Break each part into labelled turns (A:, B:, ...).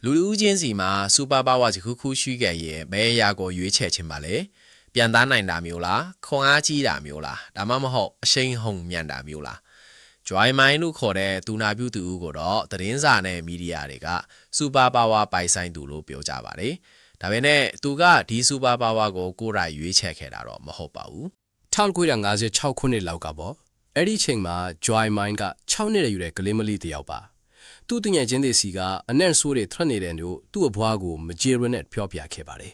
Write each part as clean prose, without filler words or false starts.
A: လူချင်းစီမှာစူပါပါဝါတစ်ခုရှိခဲ့ရဲ့ဘယ်အရာကိုရွေးချယ်ခြင်းပါလဲပြန်သားနိုင်တာမျိုးလားခွန်အားကြီးတာမျိုးလားဒါမှမဟုတ်အရှိန်ဟုန်မြန်တာမျိုးလား Joy Mind လို့ခေါ်တဲ့သူနာပြုသူကိုတော့သတင်းစာနဲ့မီဒီယာတွေကစူပါပါဝါပိုင်ဆိုင်သူလို့ပြောကြပါတယ်ဒါပေမဲ့သူကဒီစူပါပါဝါကိုကိုယ်တိုင်ရွေးချယ်ခဲ့တာတော့မဟုတ်ပါဘူး
B: 1956ခုနှစ်လောက်ကပေါ့အဲ့ဒီချိန်မှာ Joy Mind က6နှစ်ရွယ်ကလေးမလေးတယောက်ပါသူ့တငယ်ချင်းတွေစီကအနံ့ဆိုးတွေထွက်နေတဲ့တို့သူ့အဘွားကိုမကြေရနဲ့ပြောပြခဲ့ပါတယ်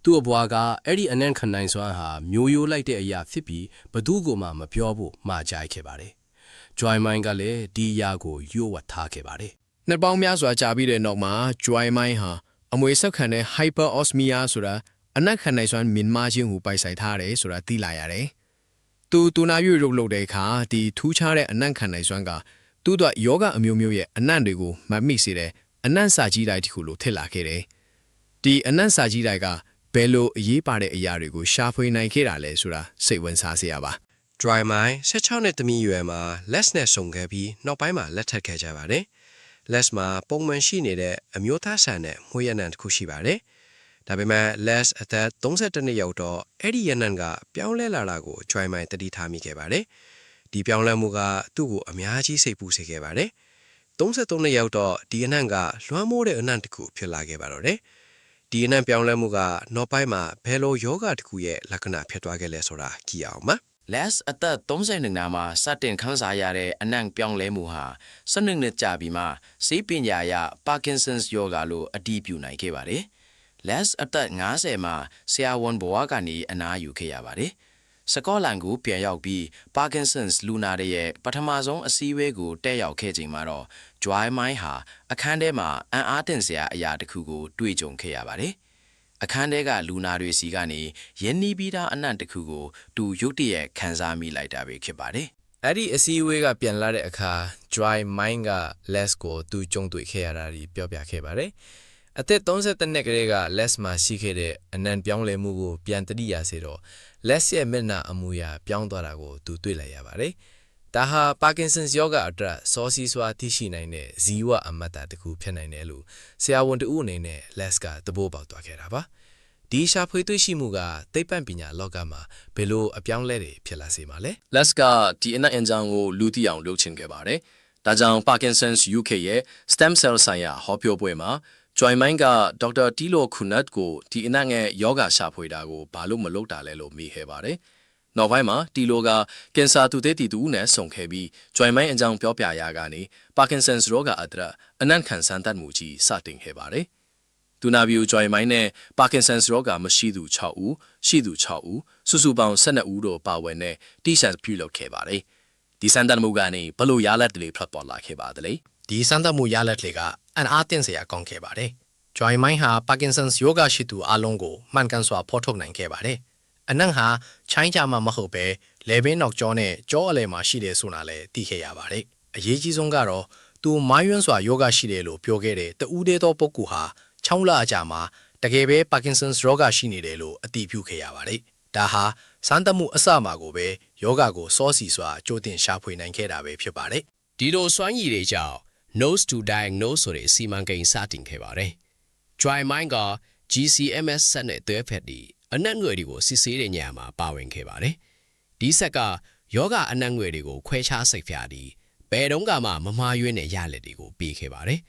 B: သူ့အဘွားကအဲ့ဒီအနံ့ခနိုင်စွမ်းဟာမျိုးရိုးလိုက်တဲ့အရာဖြစ်ပြီးဘသူ့ကိုမှမပြောဖို့မှားကြိုက်ခဲ့ပါတယ် Joy Mind ကလည်းဒီအရာကိုယို့ဝှက်ထားခဲ့ပါတယ်
C: နှစ်ပေါင်းများစွာကြာပြီးတဲ့နောက်မှာ Joy Mind ဟာအမွေဆက်ခံတဲ့ hyperosmia ဆိုတာအနက်ခံနိုင်စွမ်းမြင့်မားခြင်းကိုပိုင်ဆိုင်ထားတယ်ဆိုတာသိလာရတယ်သူနာပြုရုပ်လုပ်တဲ့အခါဒီထူးခြားတဲ့အနက်ခံနိုင်စွမ်းကသူ့အတွက်ယောဂအမျိုးမျိုးရဲ့အနံ့တွေကိုမမိစေတဲ့အနံ့စာကြီးတိုင်းတစ်ခုလိုထစ်လာခဲ့တယ်ဒီအနံ့စာကြီးတိုင်းကဘယ်လိုအရေးပါတဲ့အရာတွေကိုရှာဖွေနိုင်ခဲ့တာလဲဆိုတာစိတ်ဝင်စားစရာပါ
D: Joy Mind 16နှစ်သမီးရွယ်မှာ Les နဲ့ဆုံခဲ့ပြီးနောက်ပိုင်းမှာလက်ထပ်ခဲ့ကြပါတယ်။ Les မှာပုံမှန်ရှိနေတဲ့အမျိုးသားဆန်တဲ့မွေးရနံတစ်ခုရှိပါတယ်။ဒါပေမဲ့ Les အသက်32နှစ်ရောက်တော့အဲ့ဒီရနံကပြောင်းလဲလာတာကို Joy Mind တတိထားမိခဲ့ပါတယ်။ဒီပြောင်းလဲမှုကသူ့ကိုအများကြီးစိတ်ပူစေခဲ့ပါတယ်။33နှစ်ရောက်တော့ဒီအနံကလွှမ်းမိုးတဲ့အနံတစ်ခုဖြစ်လာခဲ့ပါတော့တယ်။ဒီအနံပြောင်းလဲမှုကနောက်ပိုင်းမှာဘယ်လိုယောဂတစ်ခုရဲ့လက္ခဏာဖြစ်သွားခဲ့လဲဆိုတာကြည့်အောင်ပါ။
A: Les အသက်30နှစ်နာမှာစတင်ခန်းစားရတဲ့အနံ့ပြောင်းလဲမှုဟာ12နှစ်ကြာပြီးမှဆေးပညာရ Parkinson's ယောဂါလို့အတည်ပြုနိုင်ခဲ့ပါတယ်။ Les အသက်50မှာဆရာဝန်ဘဝကနေအနားယူခဲ့ရပါတယ်။စကောလန်ကိုပြန်ရောက်ပြီး Parkinson's လူနာတွေရဲ့ပထမဆုံးအစည်းအဝေးကိုတက်ရောက်ခဲ့ချိန်မှာတော့ Joy Mind ဟာအခန်းထဲမှာအံ့အားသင့်စရာအရာတစ်ခုကိုတွေ့ကြုံခဲ့ရပါတယ်။အခန်းထဲကလူနာတွေစီကနေယင်းနီးပြီးသားအနံ့တစ်ခုကိုသူရုတ်တရက်ခန်းစားမိလိုက်တာပဲဖြစ်ပါတယ်
C: ။အဲ့ဒီအစည်းအဝေးကပြန်လာတဲ့အခါ Joy Mind က Les ကိုသူကြုံတွေ့ခဲ့ရတာဒီပြောပြခဲ့ပါတယ်။အသက်32နှစ်ကလေးက Les မှာရှိခဲ့တဲ့အနံ့ပြောင်းလဲမှုကိုပြန်တတိယစေတော့ Les ရဲ့မျက်နှာအမူအရာပြောင်းသွားတာကိုသူတွေ့လိုက်ရပါတယ်။ဒါဟာ Parkinson's ယောဂအတွက်စောစီးစွာသိရှိနိုင်တဲ့ဇီဝအမတ္တတစ်ခုဖြစ်နိုင်တယ်လို့ဆရာဝန်တဦးအနေနဲ့ Les ကသဘောပေါက်သွားခဲ့တာပါ။ဒီရှာဖွေတွေ့ရှိမှုကသိပ္ပံပညာလောကမှာဘယ်လိုအပြောင်းလဲတွေဖြစ်လာစေမှာလဲ
B: Les ကဒီအနံ့အင်ဂျင်ကိုလူသိအောင်လုပ်ချင်ခဲ့ပါတယ်ဒါကြောင့် Parkinson's UK ရဲ့ stem cell ဆိုင်ရာဟောပြောပွဲမှာ Joy Mind က Dr. Tilo Kunat ကိုဒီအနံ့ရဲ့ယောဂရှာဖွေတာကိုဘာလို့မလုပ်တာလဲလို့မေးခဲ့ပါတယ်နောက်ပိုင်းမှာ Tilo ကကင်ဆာသူသေးတီတူနဲ့ဆုံခဲ့ပြီး Joy Mind အကြောင်းပြောပြရာကနေ Parkinson's ရောဂါအတွက်အနံ့ခံစမ်းသပ်မှုကြီးစတင်ခဲ့ပါတယ်သူနာပြု Joy Mind နဲ့ Parkinson's ရောဂါမရှိသူ6ဦးရှိသူ6ဦးစုစုပေါင်း12ဦးတို့ပါဝင်တဲ့တိကျပြုလုပ်ခဲ့ပါတယ်ဒီစမ်းသပ်မှုကနေဘလို့ရလဒ်တွေထွက်ပေါ်လာခဲ့ပါသလဲ
C: ဒီစမ်းသပ်မှုရလဒ်တွေကအံ့အားသင့်စရာကောင်းခဲ့ပါတယ် Joy Mind ဟာ Parkinson's ယောဂရှိသူအလုံးကိုမှန်ကန်စွာဖော်ထုတ်နိုင်ခဲ့ပါတယ်အနံ့ဟာချိုင်းကြမှာမဟုတ်ပဲလေဘင်းနောက်ကျောနဲ့ကြောအလဲမှာရှိတယ်ဆိုတာလည်းသိခဲ့ရပါတယ်အရေးကြီးဆုံးကတော့သူမိုင်းယွန်းစွာယောဂရှိတယ်လို့ပြောခဲ့တဲ့တဦးတည်းသောပုဂ္ဂိုလ်ဟာ6လအကြာမှာတကယ်ပဲ Parkinson's ရောဂါရှိနေတယ်လို့အတည်ပြုခဲ့ရပါတယ်ဒါဟာစမ်းသပ်မှုအစမှာကိုပဲယောဂကိုစောစီစွာကြိုတင်ရှာဖွေနိုင်ခဲ့တာပဲဖြစ်ပါတယ်
B: ဒီလိုစွမ်းရည်တွေကြောင့် Nose to Diagnose ဆိုတဲ့စီမံကိန်းစတင်ခဲ့ပါတယ် Joy Mind က GCMS ဆက်နဲ့တွဲဖက်ပြီးအနံ့ငွေတွေကိုစစ်ဆေးတဲ့ညမှာပါဝင်ခဲ့ပါတယ်ဒီဆက်ကယောဂအနံ့ငွေတွေကိုခွဲခြားစိတ်ဖြာပြီးဘယ်တော့မှမမှားယွင်းတဲ့ရလဒ်တွေကိုပေးခဲ့ပါတယ်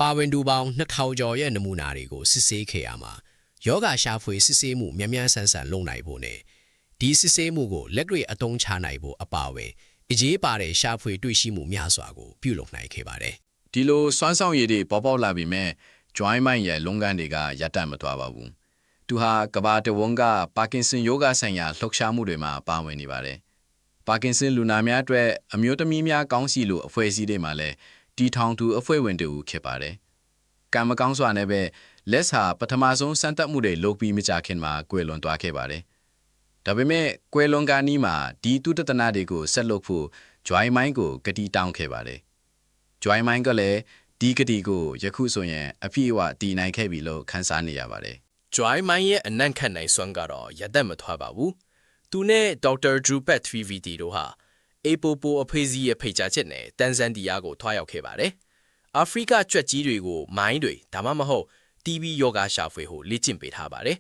B: ပါဝင်သူပေါင်း2000ကျော်ရဲ့နမူနာတွေကိုစစ်ဆေးခဲ့ရမှာယောဂရှာဖွေစစ်ဆေးမှုမြန်မြန်ဆန်ဆန်လုပ်နိုင်ဖို့နဲ့ဒီစစ်ဆေးမှုကိုလက်တွေ့အသုံးချနိုင်ဖို့အပါအဝင်အရေးပါတဲ့ရှာဖွေတွေ့ရှိမှုများစွာကိုပြုလုပ်နိုင်ခဲ့ပါတယ်
E: ဒီလိုစွမ်းဆောင်ရည်တွေပေါ်ပေါက်လာပြီးမဲ့ Joy Mind ရဲ့လုပ်ငန်းတွေကရပ်တန့်မသွားပါဘူးသူဟာကမ္ဘာတဝန်းက Parkinson ယောဂဆိုင်ရာလှုပ်ရှားမှုတွေမှာပါဝင်နေပါတယ် Parkinson လူနာများအတွက်အမျိုးသမီးများကောင်းစီလိုအဖွဲ့အစည်းတွေမှာလည်းတီထောင်သူအဖွဲ့ဝင်တူဖြစ်ပါတယ်ကံမကောင်းစွာနဲ့ပဲ Les ဟာပထမဆုံးစမ်းသပ်မှုတွေလုပ်ပြီးမကြခင်မှာကွယ်လွန်သွားခဲ့ပါတယ်ဒါပေမဲ့ကွယ်လွန်ကနီးမှာဒီတုတ္တနာတွေကိုဆက်လုပ်ဖို့ Joy Mind ကိုကတိတောင်းခဲ့ပါတယ် Joy Mind ကလည်းဒီကတိကိုယခုဆိုရင်အပြည့်အဝတည်နိုင်ခဲ့ပြီလို့ခန်းစားနေရပါတယ်
B: Joy Mind ရဲ့အနံ့ခတ်နိုင်စွမ်းကတော့ရသက်မထွားပါဘူးသူနဲ့ Dr. Drupat 3VD တို့ဟာအေပိုပိုအဖေးစီရဲ့ဖိတ်ကြားချက်နဲ့တန်ဇန်ဒီယာကိုထွားရောက်ခဲ့ပါတယ် အာဖရိကကြွက်ကြီးတွေကိုမိုင်းတွေဒါမှမဟုတ် TB ယောဂရှာဖွေဖို့လေ့ကျင့်ပေးထားပါတယ်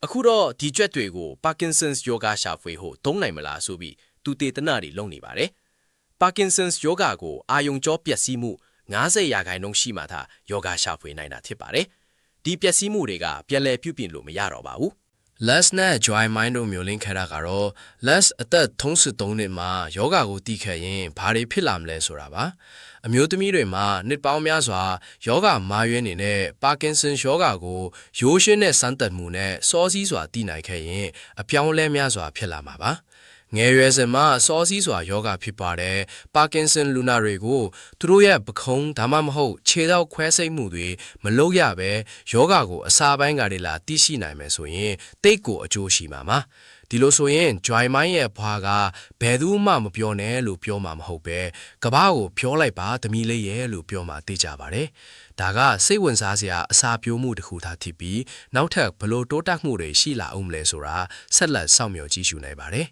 B: အခုတော့ဒီကြွက်တွေကို Parkinson's ယောဂရှာဖွေဖို့သုံးနိုင်မလားဆိုပြီးသူတေသနတွေလုပ်နေပါတယ် Parkinson's ယောဂကိုအာယုံကြောပျက်စီးမှု90%ရှိမှသာယောဂရှာဖွေနိုင်တာဖြစ်ပါတယ်ဒီပျက်စီးမှုတွေကပြန်လည်ပြုပြင်လို့မရတော့ပါဘူး
C: Les နဲ့ Joy Mind တို့မျိုးလင်းခဲ့တာကတော့ Les အသက်33နှစ်မှာယောဂကိုတီးခဲ့ရင်ဘာတွေဖြစ်လာမလဲဆိုတာပါအမျိုးသမီးတွေမှာနှစ်ပေါင်းများစွာယောဂမာရွေးနေတဲ့ Parkinson ယောဂကိုရိုးရှင်းတဲ့စမ်းသပ်မှုနဲ့စောစီးစွာတည်နိုင်ခဲ့ရင်အပြောင်းအလဲများစွာဖြစ်လာမှာပါငယ်ရွယ်စဉ်မှာစောစီးစွာယောဂဖြစ်ပါတယ်ပါကင်ဆန်လူနာတွေကိုသူတို့ရဲ့ပခုံးဒါမှမဟုတ်ခြေထောက်ခွဲစိတ်မှုတွေမလုပ်ရဘဲယောဂကိုအစာပိုင်းကလေးလာသိရှိနိုင်မယ်ဆိုရင်တိတ်ကိုအကျိုးရှိမှာပါဒီလိုဆိုရင် Joy Mind ရဲ့ဘွားကဘယ်သူမှမပြောနဲ့လို့ပြောမှာမဟုတ်ပဲကဘာကိုပြောလိုက်ပါသမီးလေးရဲ့လို့ပြောမှာသိကြပါတယ်ဒါကစိတ်ဝင်စားစရာအစာပြိုးမှုတစ်ခုသာဖြစ်ပြီးနောက်ထပ်ဘလို့တိုးတက်မှုတွေရှိလာအောင်မလဲဆိုတာဆက်လက်စောင့်မျှော်ကြည့်ရှုနိုင်ပါတယ်